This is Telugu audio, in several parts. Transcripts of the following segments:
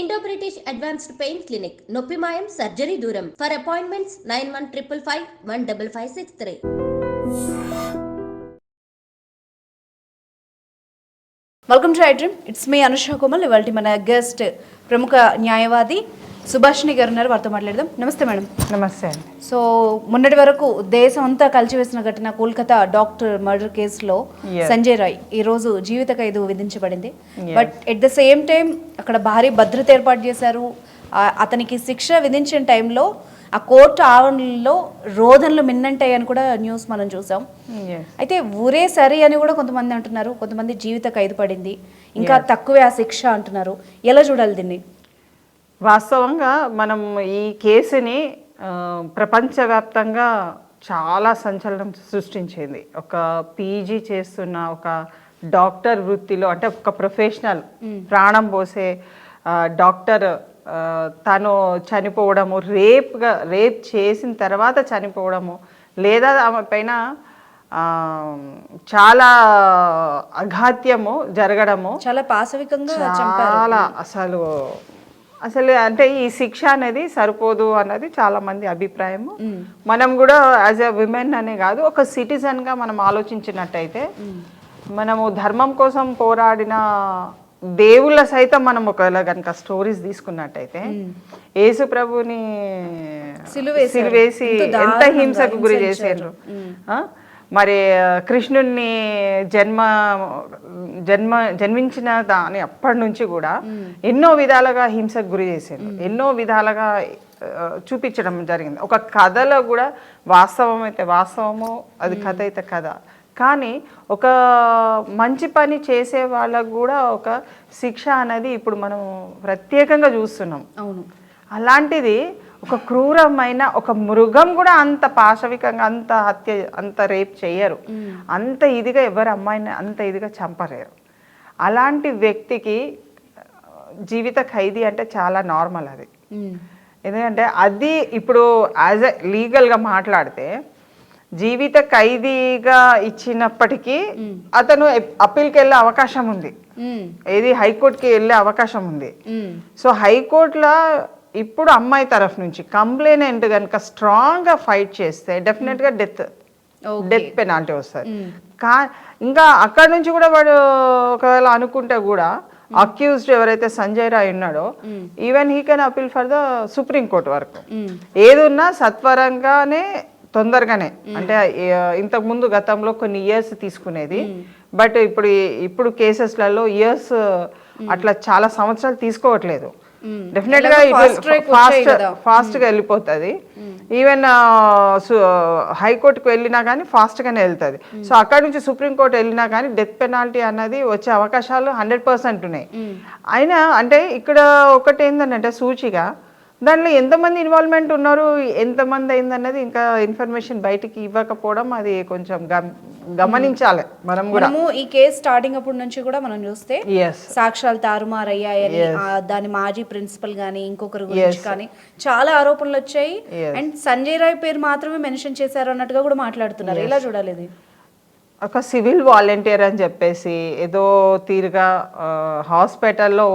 Indo British advanced pain clinic నొప్పి మాయం సర్జరీ దూరం for appointments 9155515563. Welcome to I dream. It's me Anusha Komal. ఇవాళ మన గెస్ట్ ప్రముఖ న్యాయవాది సుభాషిణి గారు ఉన్నారు, వారితో మాట్లాడదాం. నమస్తే మేడం. నమస్తే. సో మొన్నటి వరకు దేశం అంతా కలిసివేసిన ఘటన కోల్కతా డాక్టర్ మర్డర్ కేసులో సంజయ్ రాయ్ ఈరోజు జీవిత ఖైదు విధించబడింది. But at the same time అక్కడ భారీ భద్రత ఏర్పాటు చేశారు. అతనికి శిక్ష విధించిన టైంలో ఆ కోర్టు ఆవరణలో రోదనలు మిన్నంటాయని కూడా న్యూస్ మనం చూసాం. అయితే ఊరే సరి అని కూడా కొంతమంది అంటున్నారు, కొంతమంది జీవిత ఖైదు పడింది, ఇంకా తక్కువే ఆ శిక్ష అంటున్నారు. ఎలా చూడాలి దీన్ని? వాస్తవంగా మనం ఈ కేసుని ప్రపంచవ్యాప్తంగా చాలా సంచలనం సృష్టించింది. ఒక పీజీ చేస్తున్న ఒక డాక్టర్ వృత్తిలో, అంటే ఒక ప్రొఫెషనల్ ప్రాణం పోసే డాక్టర్ తను చనిపోవడము, రేప్ చేసిన తర్వాత చనిపోవడము, లేదా ఆమె పైన చాలా అఘాత్యము జరగడము, చాలా పాశవికంగా చాలా అసలు అంటే ఈ శిక్ష అనేది సరిపోదు అన్నది చాలా మంది అభిప్రాయము. మనం కూడా యాజ్ ఎ విమెన్ అనే కాదు, ఒక సిటిజన్గా మనం ఆలోచించినట్టయితే, మనము ధర్మం కోసం పోరాడిన దేవుళ్ళ సైతం మనం ఒకవేళ కనుక స్టోరీస్ తీసుకున్నట్టయితే, యేసు ప్రభుని సిలువేసి ఎంత హింసకు గురి చేసారు. మరి కృష్ణుణ్ణి జన్మించిన దాని అప్పటి నుంచి కూడా ఎన్నో విధాలుగా హింసకు గురి చేశారు, ఎన్నో విధాలుగా చూపించడం జరిగింది. ఒక కథలో కూడా వాస్తవం అయితే వాస్తవము, అది కథ అయితే కథ. కానీ ఒక మంచి పని చేసే వాళ్ళకు కూడా ఒక శిక్ష అనేది ఇప్పుడు మనం ప్రత్యేకంగా చూస్తున్నాం. అవును. అలాంటిది ఒక క్రూరమైన ఒక మృగం కూడా అంత పాశవికంగా, అంత హత్య, అంత రేప్ చేయరు, అంత ఇదిగా ఎవరు అమ్మాయిని అంత ఇదిగా చంపలేరు. అలాంటి వ్యక్తికి జీవిత ఖైదీ అంటే చాలా నార్మల్ అది. ఎందుకంటే అది ఇప్పుడు యాజ్ ఎ లీగల్గా మాట్లాడితే జీవిత ఖైదీగా ఇచ్చినప్పటికీ అతను అప్పీల్కి వెళ్ళే అవకాశం ఉంది, ఏది హైకోర్టుకి వెళ్ళే అవకాశం ఉంది. సో హైకోర్టులో ఇప్పుడు అమ్మాయి తరఫు నుంచి కంప్లైనెంట్ కనుక స్ట్రాంగ్గా ఫైట్ చేస్తే డెఫినెట్గా డెత్ పెనాల్టీ వస్తుంది. ఇంకా అక్కడ నుంచి కూడా వాడు ఒకవేళ అనుకుంటే కూడా అక్యూజ్డ్ ఎవరైతే సంజయ్ రాయ్ ఉన్నాడో, even he can appeal for the supreme court వరకు. ఏదున్నా సత్వరంగానే, తొందరగానే. అంటే ఇంతకుముందు గతంలో కొన్ని ఇయర్స్ తీసుకునేది, బట్ ఇప్పుడు కేసెస్లలో ఇయర్స్ అట్లా చాలా సంవత్సరాలు తీసుకోవట్లేదు. డెఫినెట్ గా ఫాస్ట్ గా వెళ్ళిపోతుంది. ఈవెన్ హైకోర్టుకు వెళ్ళినా కానీ ఫాస్ట్ గానే వెళ్తుంది. సో అక్కడ నుంచి సుప్రీంకోర్టు వెళ్ళినా కానీ డెత్ పెనాల్టీ అన్నది వచ్చే అవకాశాలు 100% ఉన్నాయి. అయినా అంటే ఇక్కడ ఒకటి ఏంటంటే సూచిగా దాంట్లో ఎంతమంది ఇన్వాల్వ్మెంట్ ఉన్నారు, ఎంతమంది అయిందన్నది ఇంకా ఇన్ఫర్మేషన్ బయటికి ఇవ్వకపోవడం, అది కొంచెం గమనించాలి. మనం కూడా ఈ కేసు స్టార్టింగ్ అప్పటి నుంచి కూడా మనం చూస్తే సాక్ష్యాలు తారుమారయ్యాయని, దాని మాజీ ప్రిన్సిపల్ గానీ ఇంకొకరి గురించి కానీ చాలా ఆరోపణలు వచ్చాయి. అండ్ సంజయ్ రాయ్ పేరు మాత్రమే మెన్షన్ చేశారు అన్నట్టుగా కూడా మాట్లాడుతున్నారు. ఎలా చూడాలి ఇది? ఒక సివిల్ వాలంటీర్ అని చెప్పేసి ఏదో తీరుగా హాస్పిటల్లో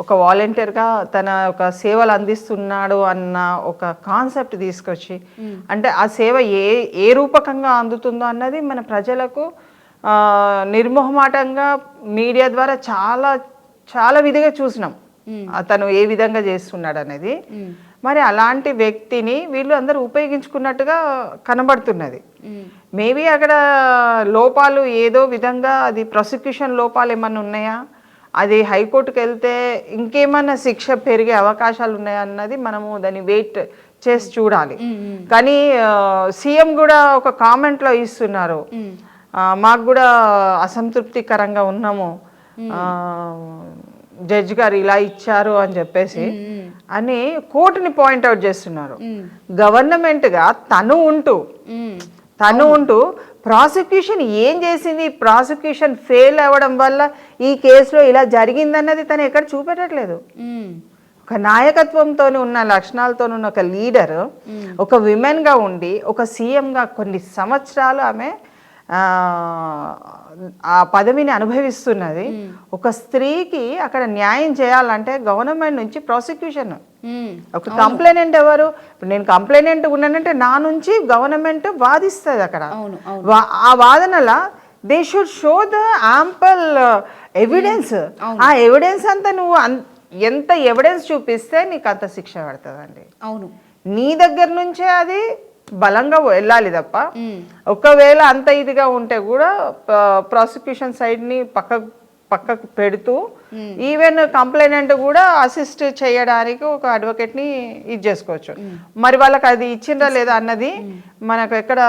ఒక వాలంటీర్గా తన ఒక సేవలు అందిస్తున్నాడు అన్న ఒక కాన్సెప్ట్ తీసుకొచ్చి, అంటే ఆ సేవ ఏ రూపకంగా అందుతుందో అన్నది మన ప్రజలకు నిర్మోహమాటంగా మీడియా ద్వారా చాలా చాలా విధిగా చూసినాం, అతను ఏ విధంగా చేస్తున్నాడు అనేది. మరి అలాంటి వ్యక్తిని వీళ్ళు అందరూ ఉపయోగించుకున్నట్టుగా కనబడుతున్నది. మేబీ అక్కడ లోపాలు ఏదో విధంగా, అది ప్రాసిక్యూషన్ లోపాలు ఏమన్నా ఉన్నాయా, అది హైకోర్టుకు వెళ్తే ఇంకేమన్నా శిక్ష పెరిగే అవకాశాలు ఉన్నాయన్నది మనము దాన్ని వెయిట్ చేసి చూడాలి. కానీ సీఎం కూడా ఒక కామెంట్లో ఇస్తున్నారు, మాకు కూడా అసంతృప్తికరంగా ఉన్నాము, జడ్జి గారు ఇలా ఇచ్చారు అని చెప్పేసి అని కోర్టుని పాయింట్అవుట్ చేస్తున్నారు. గవర్నమెంట్గా తను ఉంటూ ప్రాసిక్యూషన్ ఏం చేసింది, ప్రాసిక్యూషన్ ఫెయిల్ అవ్వడం వల్ల ఈ కేసులో ఇలా జరిగిందన్నది తను ఎక్కడ చూపెట్టట్లేదు. ఒక నాయకత్వంతో ఉన్న లక్షణాలతో ఉన్న ఒక లీడర్, ఒక విమెన్గా ఉండి ఒక సీఎంగా కొన్ని సంవత్సరాలు ఆమె ఆ పదవిని అనుభవిస్తున్నది. ఒక స్త్రీకి అక్కడ న్యాయం చేయాలంటే గవర్నమెంట్ నుంచి ప్రాసిక్యూషన్, ఒక కంప్లైనెంట్ ఎవరు, ఇప్పుడు నేను కంప్లైనెంట్ ఉన్నానంటే నా నుంచి గవర్నమెంట్ వాదిస్తుంది అక్కడ. ఆ వాదనల they should show the ample evidence. ఆ ఎవిడెన్స్ అంతా నువ్వు ఎంత ఎవిడెన్స్ చూపిస్తే నీకు అంత శిక్ష పడుతుందండి. అవును, నీ దగ్గర నుంచే అది బలంగా వెళ్ళాలి తప్ప ఒకవేళ అంత ఇదిగా ఉంటే కూడా ప్రాసిక్యూషన్ సైడ్ని పక్కకు పెడుతూ ఈవెన్ కంప్లైనెంట్ కూడా అసిస్ట్ చేయడానికి ఒక అడ్వకేట్ని ఇది చేసుకోవచ్చు. మరి వాళ్ళకి అది ఇచ్చిందా లేదా అన్నది మనకు ఎక్కడ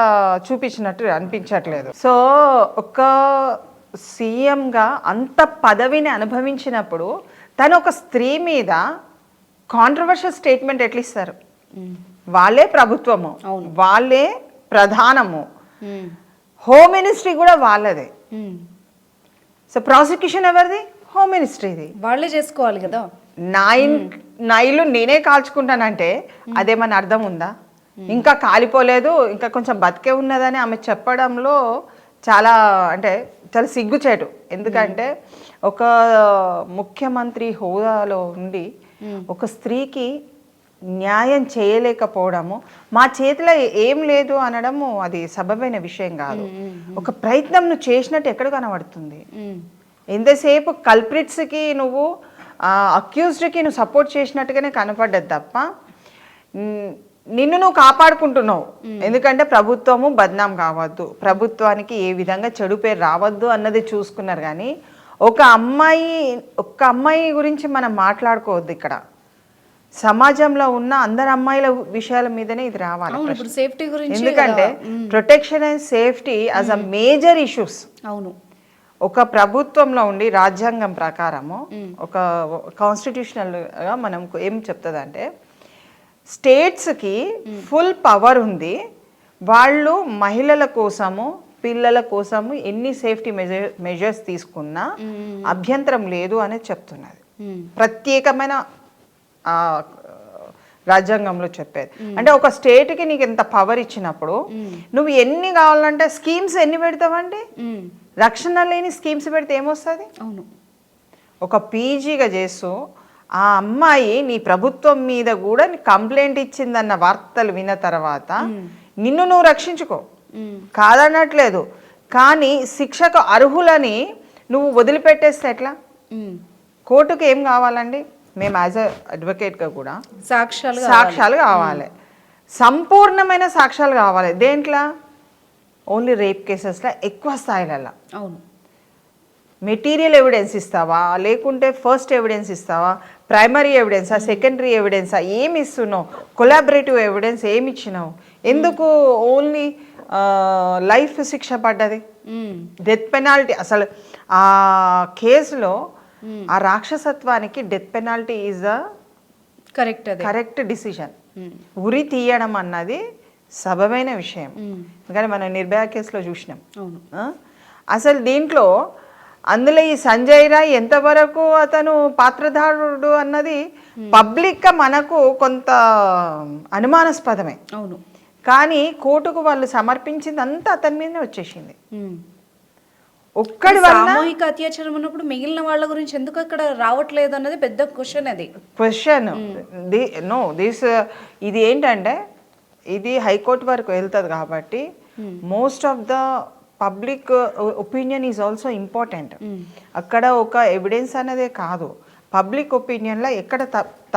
చూపించినట్టు అనిపించట్లేదు. సో ఒక సీఎంగా అంత పదవిని అనుభవించినప్పుడు తను ఒక స్త్రీ మీద కాంట్రవర్షియల్ స్టేట్మెంట్ ఎట్లా ఇస్తారు? వాళ్ళే ప్రభుత్వము, వాళ్ళే ప్రధానము, హోమ్ మినిస్ట్రీ కూడా వాళ్ళదే. సో ప్రాసిక్యూషన్ ఎవరిది? హోమ్ మినిస్ట్రీది. వాళ్ళే చేసుకోవాలి కదా. నా ఇల్లు నేనే కాల్చుకుంటానంటే అదేమన్నా అర్థం ఉందా? ఇంకా కాలిపోలేదు, ఇంకా కొంచెం బతికే ఉన్నదని ఆమె చెప్పడంలో చాలా చాలా సిగ్గుచేటు. ఎందుకంటే ఒక ముఖ్యమంత్రి హోదాలో ఉండి ఒక స్త్రీకి న్యాయం చేయలేకపోవడము, మా చేతిలో ఏం లేదు అనడము అది సబబైన విషయం కాదు. ఒక ప్రయత్నం నువ్వు చేసినట్టు ఎక్కడ కనబడుతుంది? ఎంతసేపు కల్ప్రిట్స్కి నువ్వు అక్యూజ్డ్కి నువ్వు సపోర్ట్ చేసినట్టుగానే కనపడ్డది తప్ప నిన్ను నువ్వు కాపాడుకుంటున్నావు. ఎందుకంటే ప్రభుత్వము బద్నాం కావద్దు, ప్రభుత్వానికి ఏ విధంగా చెడు పేరు రావద్దు అన్నది చూసుకున్నారు. కానీ ఒక అమ్మాయి గురించి మనం మాట్లాడుకోవద్దు ఇక్కడ. సమాజంలో ఉన్న అందరు అమ్మాయిల విషయాల మీదనే ఇది రావాలి. ఎందుకంటే protection and safety as a major issues. అవును, ఒక ప్రభుత్వంలో ఉండి రాజ్యాంగం ప్రకారము ఒక కాన్స్టిట్యూషనల్గా మనం ఏం చెప్తుందంటే స్టేట్స్కి ఫుల్ పవర్ ఉంది, వాళ్ళు మహిళల కోసము పిల్లల కోసము ఎన్ని సేఫ్టీ మెజర్స్ తీసుకున్నా అభ్యంతరం లేదు అనేది చెప్తున్నది. ప్రత్యేకమైన రాజ్యాంగంలో చెప్పేది. అంటే ఒక స్టేట్కి నీకు ఎంత పవర్ ఇచ్చినప్పుడు నువ్వు ఎన్ని కావాలంటే స్కీమ్స్ ఎన్ని పెడతావండి? రక్షణ లేని స్కీమ్స్ పెడితే ఏమొస్తుంది? అవును, ఒక పీజీగా చేస్తూ ఆ అమ్మాయి నీ ప్రభుత్వం మీద కూడా కంప్లైంట్ ఇచ్చిందన్న వార్తలు విన్న తర్వాత నిన్ను నువ్వు రక్షించుకో, కాదనట్లేదు. కానీ శిక్షకు అర్హులని నువ్వు వదిలిపెట్టేస్తే ఎట్లా? కోర్టుకు ఏం కావాలండి? మేము యాజ్ అ అడ్వకేట్గా కూడా సాక్ష్యాలు కావాలి, సంపూర్ణమైన సాక్ష్యాలు కావాలి. దేంట్లో? ఓన్లీ రేప్ కేసెస్లో ఎక్కువ స్థాయిలలో. అవును, మెటీరియల్ ఎవిడెన్స్ ఇస్తావా, లేకుంటే ఫస్ట్ ఎవిడెన్స్ ఇస్తావా, ప్రైమరీ ఎవిడెన్సా, సెకండరీ ఎవిడెన్సా, ఏమి ఇస్తున్నావు, కొలాబరేటివ్ ఎవిడెన్స్ ఏమి ఇచ్చినావు? ఎందుకు ఓన్లీ లైఫ్ శిక్ష పడ్డది? డెత్ పెనాల్టీ అసలు ఆ కేసులో ఆ రాక్షసత్వానికి death penalty is the correct decision. ఉరి తీయడం అన్నది సబబైన విషయం. ఎందుకంటే మనం నిర్భయ కేసులో చూసినాం. అసలు దీంట్లో అందులో ఈ సంజయ్ రాయ్ ఎంతవరకు అతను పాత్రధారుడు అన్నది పబ్లిక్గా మనకు కొంత అనుమానాస్పదమే. అవును, కానీ కోర్టుకు వాళ్ళు సమర్పించింది అంతా అతని మీదనే వచ్చేసింది. ఒక్కడి వల్ల సామూహిక అత్యాచారం ఉన్నప్పుడు మిగిలిన వాళ్ళ గురించి ఎందుకు అక్కడ రావట్లేదు అన్నది పెద్ద క్వశ్చన్. ఇది ఏంటంటే ఇది హైకోర్టు వరకు వెళ్తుంది కాబట్టి most of the public opinion is also important. అక్కడ ఒక ఎవిడెన్స్ అనేదే కాదు, పబ్లిక్ ఒపీనియన్లో ఎక్కడ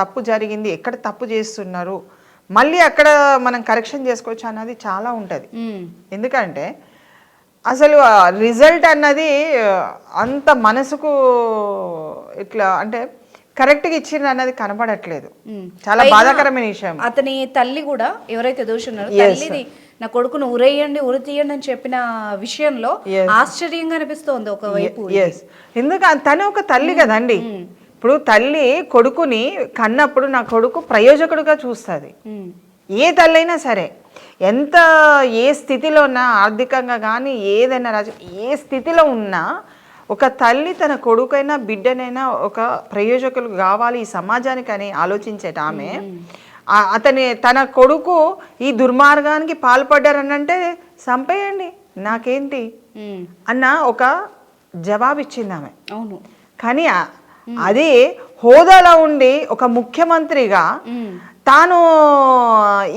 తప్పు జరిగింది, ఎక్కడ తప్పు చేస్తున్నారు, మళ్ళీ అక్కడ మనం కరెక్షన్ చేసుకోవచ్చు అన్నది చాలా ఉంటుంది. ఎందుకంటే అసలు రిజల్ట్ అన్నది అంత మనసుకు ఇట్లా అంటే కరెక్ట్గా ఇచ్చింది అన్నది కనబడట్లేదు. చాలా బాధాకరమైన విషయం. అతని తల్లి కూడా ఎవరైతే దోషి ఉన్నారో తల్లిది నా కొడుకును ఉరేయండి ఉరి తీయండి అని చెప్పిన విషయంలో ఆశ్చర్యంగా అనిపిస్తోంది ఒకవైపు. ఎందుకంటే తను ఒక తల్లి కదండి. ఇప్పుడు తల్లి కొడుకుని కన్నప్పుడు నా కొడుకు ప్రయోజకుడుగా చూస్తుంది. ఏ తల్లైనా సరే ఎంత ఏ స్థితిలో ఉన్నా ఆర్థికంగా కానీ ఏదైనా ఏ స్థితిలో ఉన్నా ఒక తల్లి తన కొడుకైనా బిడ్డనైనా ఒక ప్రయోజకులు కావాలి ఈ సమాజానికి అని ఆలోచించేట ఆమె తన కొడుకు ఈ దుర్మార్గానికి పాల్పడ్డారనంటే చంపేయండి, నాకేంటి అన్న ఒక జవాబు ఇచ్చింది ఆమె. అవును. కానీ అది హోదాలో ఉండి ఒక ముఖ్యమంత్రిగా తాను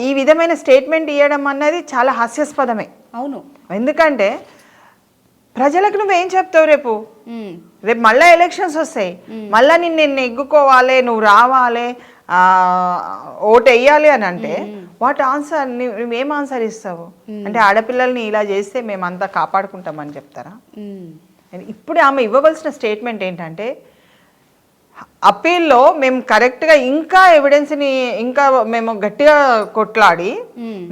ఈ విధమైన స్టేట్మెంట్ ఇవ్వడం అన్నది చాలా హాస్యాస్పదమే. అవును. ఎందుకంటే ప్రజలకు నువ్వేం చెప్తావు రేపు మళ్ళీ ఎలక్షన్స్ వస్తాయి, మళ్ళీ నిన్ను ఎగ్గుకోవాలి, నువ్వు రావాలి, ఓటు వేయాలి అని అంటే వాట్ ఆన్సర్, నువ్వేం ఆన్సర్ ఇస్తావు? అంటే ఆడపిల్లల్ని ఇలా చేస్తే మేమంతా కాపాడుకుంటామని చెప్తారా? ఇప్పుడు ఆమె ఇవ్వవలసిన స్టేట్మెంట్ ఏంటంటే అప్పీల్లో మేము కరెక్ట్గా ఇంకా ఎవిడెన్స్ని ఇంకా మేము గట్టిగా కొట్లాడి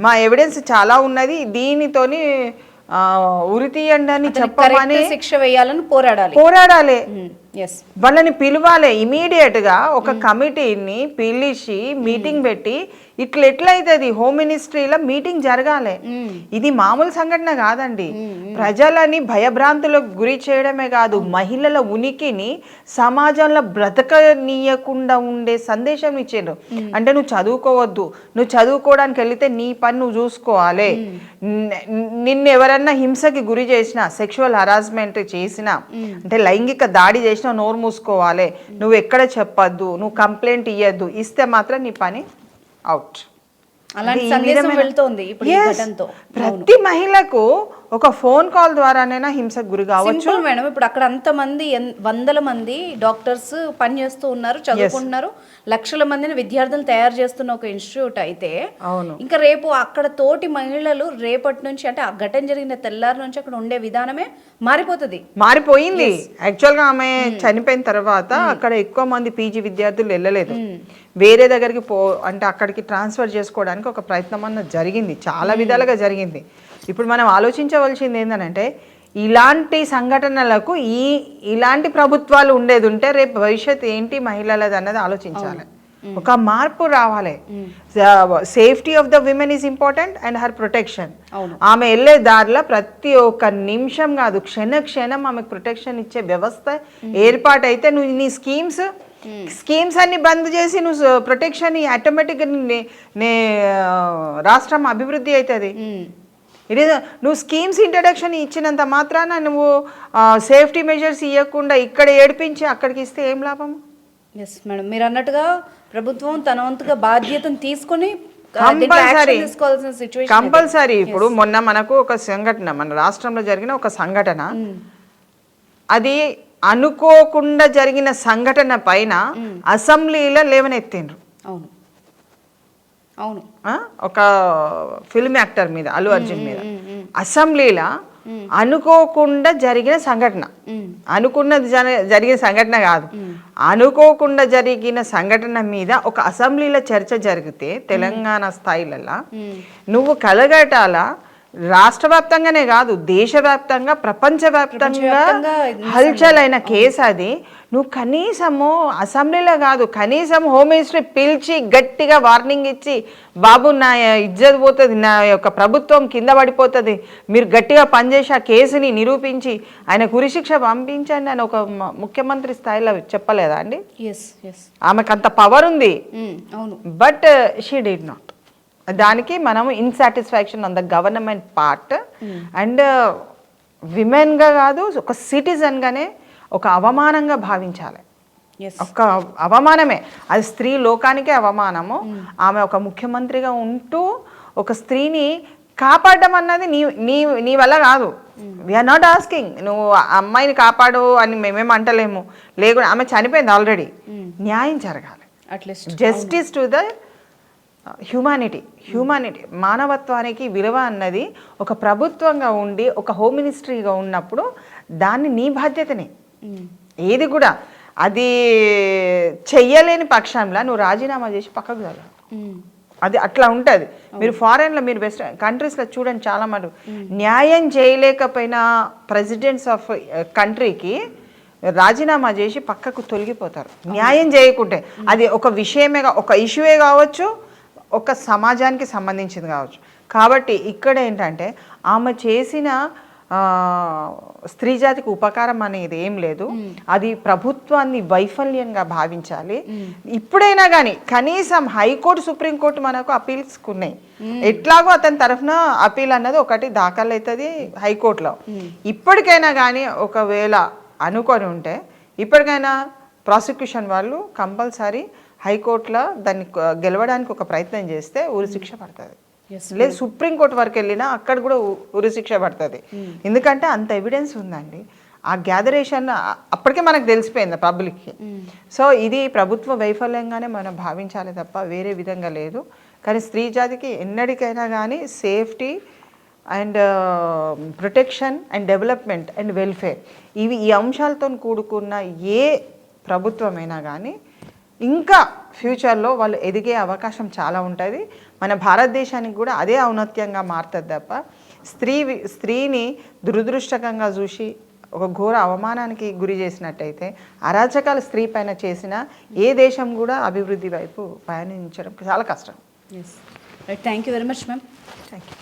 మా ఎవిడెన్స్ చాలా ఉన్నది, దీనితోని ఉరి తీయండి అని చెప్పమని, శిక్ష వేయాలని పోరాడాలి. వాళ్ళని పిలవాలి ఇమీడియట్ గా, ఒక కమిటీని పిలిచి మీటింగ్ పెట్టి ఇట్లా ఎట్లయితుంది హోమ్ మినిస్ట్రీలో మీటింగ్ జరగాలి. ఇది మామూలు సంఘటన కాదండి. ప్రజలని భయభ్రాంతులకు గురి చేయడమే కాదు, మహిళల ఉనికిని సమాజంలో బ్రతకనీయకుండా ఉండే సందేశం ఇచ్చారు. అంటే నువ్వు చదువుకోవద్దు, నువ్వు చదువుకోవడానికి వెళితే నీ పని నువ్వు చూసుకోవాలి, నిన్ను ఎవరన్నా హింసకి గురి చేసినా, సెక్షువల్ హరాస్మెంట్ చేసినా, అంటే లైంగిక దాడి చేసినా నోరు మూసుకోవాలి, నువ్వు ఎక్కడ చెప్పద్దు, నువ్వు కంప్లైంట్ ఇయ్యద్దు, ఇస్తే మాత్రం నీ పని అవుట్. ప్రతి మహిళకు ఒక ఫోన్ కాల్ ద్వారానైనా హింసకు గురి కావచ్చు మేడం. ఇప్పుడు అక్కడ అంతమంది వందల మంది డాక్టర్స్ పని చేస్తూ ఉన్నారు, చదువుకుంటున్నారు, లక్షల మందిని విద్యార్థులు తయారు చేస్తున్న ఒక ఇన్స్టిట్యూట్ అయితే ఇంకా రేపు అక్కడ తోటి మహిళలు రేపటి నుంచి, అంటే ఆ ఘటన జరిగిన తెల్లారి నుంచి అక్కడ ఉండే విధానమే మారిపోయింది. యాక్చువల్ గా ఆమె చనిపోయిన తర్వాత అక్కడ ఎక్కువ మంది పీజీ విద్యార్థులు వెళ్ళలేదు, వేరే దగ్గరికి అంటే అక్కడికి ట్రాన్స్ఫర్ చేసుకోవడానికి ఒక ప్రయత్నం అన్నది జరిగింది, చాలా విధాలుగా జరిగింది. ఇప్పుడు మనం ఆలోచించవలసింది ఏంటంటే ఇలాంటి సంఘటనలకు ఇలాంటి ప్రభుత్వాలు ఉండేది ఉంటే రేపు భవిష్యత్ ఏంటి మహిళలది అన్నది ఆలోచించాలి. ఒక మార్పు రావాలి. Safety of the women is important and her protection. ఆమె వెళ్ళే దారిలో ప్రతి ఒక్క నిమిషం కాదు, క్షణం ఆమెకు ప్రొటెక్షన్ ఇచ్చే వ్యవస్థ ఏర్పాటైతే నువ్వు నీ స్కీమ్స్ అన్ని బంద్ చేసి నువ్వు ప్రొటెక్షన్ ఆటోమేటిక్గా రాష్ట్రం అభివృద్ధి అవుతుంది. నువ్వు స్కీమ్స్ ఇంట్రడక్షన్ ఇచ్చినంత మాత్రాన నువ్వు సేఫ్టీ మెజర్స్ ఇవ్వకుండా ఇక్కడ ఏడిపించి అక్కడికి ఇస్తే ఏం లాభం? ఎస్ మేడం, మీరు అన్నట్టుగా ప్రభుత్వం తన వంతుగా బాధ్యతను తీసుకొని కంపల్సరీ. ఇప్పుడు మొన్న మనకు ఒక సంఘటన, మన రాష్ట్రంలో జరిగిన ఒక సంఘటన, అది అనుకోకుండా జరిగిన సంఘటన పైన అసెంబ్లీలో లేవనెత్తిండ్రు. అవును అవును. ఒక ఫిల్మ్ యాక్టర్ మీద, అల్లు అర్జున్ మీద అసెంబ్లీలో అనుకోకుండా జరిగిన సంఘటన, అనుకున్నది జరిగిన సంఘటన కాదు, అనుకోకుండా జరిగిన సంఘటన మీద ఒక అసెంబ్లీలో చర్చ జరిగితే తెలంగాణ స్థాయిలలో నువ్వు కలగటాల రాష్ట్ర వ్యాప్తంగానే కాదు, దేశవ్యాప్తంగా, ప్రపంచవ్యాప్తంగా హల్చల్ అయిన కేసు అది. నువ్వు కనీసము అసెంబ్లీలో కాదు, కనీసం హోమ్ మినిస్ట్రీ పిలిచి గట్టిగా వార్నింగ్ ఇచ్చి, బాబు నా ఇజ్జత్ పోతుంది, నా యొక్క ప్రభుత్వం కింద పడిపోతుంది, మీరు గట్టిగా పనిచేసి ఆ కేసుని నిరూపించి ఆయన ఉరిశిక్ష పంపించండి అని ఒక ముఖ్యమంత్రి స్థాయిలో చెప్పలేదా అండి? ఆమెకు అంత పవర్ ఉంది, బట్ షీ డిడ్ నాట్. దానికి మనం insatisfaction on the government part and విమెన్గా కాదు, ఒక సిటిజన్గానే ఒక అవమానంగా భావించాలి. ఒక అవమానమే అది, స్త్రీ లోకానికే అవమానము. ఆమె ఒక ముఖ్యమంత్రిగా ఉంటూ ఒక స్త్రీని కాపాడడం అన్నది నీ వల్ల కాదు. వీఆర్ నాట్ ఆస్కింగ్ నువ్వు అమ్మాయిని కాపాడు అని మేమేం అంటలేము, లేకుండా ఆమె చనిపోయింది ఆల్రెడీ. న్యాయం జరగాలి, జస్టిస్ టు ద హ్యూమానిటీ. మానవత్వానికి విలువ అన్నది ఒక ప్రభుత్వంగా ఉండి ఒక హోమ్ మినిస్ట్రీగా ఉన్నప్పుడు దాన్ని నీ బాధ్యతనే. ఏది కూడా అది చెయ్యలేని పక్షంలో నువ్వు రాజీనామా చేసి పక్కకు జరగాలి. అది అట్లా ఉంటుంది. మీరు ఫారెన్లో, మీరు వెస్ట్ కంట్రీస్లో చూడండి, చాలా మంది న్యాయం చేయలేకపోయినా ప్రెసిడెంట్స్ ఆఫ్ కంట్రీకి రాజీనామా చేసి పక్కకు తొలగిపోతారు, న్యాయం చేయకుంటే. అది ఒక విషయమే, ఒక ఇష్యూయే కావచ్చు, ఒక సమాజానికి సంబంధించింది కావచ్చు. కాబట్టి ఇక్కడ ఏంటంటే ఆమె చేసిన స్త్రీ జాతికి ఉపకారం అనేది ఏం లేదు. అది ప్రభుత్వాన్ని వైఫల్యంగా భావించాలి. ఇప్పుడైనా కానీ కనీసం హైకోర్టు సుప్రీంకోర్టు మనకు అపీల్స్కి ఉన్నాయి. ఎట్లాగో అతని తరఫున అపీల్ అన్నది ఒకటి దాఖలు అవుతుంది హైకోర్టులో. ఇప్పటికైనా కానీ ఒకవేళ అనుకొని ఉంటే ఇప్పటికైనా ప్రాసిక్యూషన్ వాళ్ళు కంపల్సరీ హైకోర్టులో దాన్ని గెలవడానికి ఒక ప్రయత్నం చేస్తే ఉరిశిక్ష పడుతుంది. లేదు సుప్రీంకోర్టు వరకు వెళ్ళినా అక్కడ కూడా ఉరిశిక్ష పడుతుంది. ఎందుకంటే అంత ఎవిడెన్స్ ఉందండి. ఆ గ్యాదరేషన్ అప్పటికే మనకు తెలిసిపోయింది పబ్లిక్కి. సో ఇది ప్రభుత్వ వైఫల్యంగానే మనం భావించాలి తప్ప వేరే విధంగా లేదు. కానీ స్త్రీ జాతికి ఎన్నటికైనా కానీ safety and protection and development and welfare ఈ అంశాలతో కూడుకున్న ఏ ప్రభుత్వమైనా కానీ ఇంకా ఫ్యూచర్లో వాళ్ళు ఎదిగే అవకాశం చాలా ఉంటుంది. మన భారతదేశానికి కూడా అదే ఔన్నత్యంగా మారుతుంది తప్ప స్త్రీని దురదృష్టకంగా చూసి ఒక ఘోర అవమానానికి గురి చేసినట్టయితే అరాచకాలు స్త్రీ పైన చేసిన ఏ దేశం కూడా అభివృద్ధి వైపు పయనించడం చాలా కష్టం. Thank you very much ma'am. Thank you.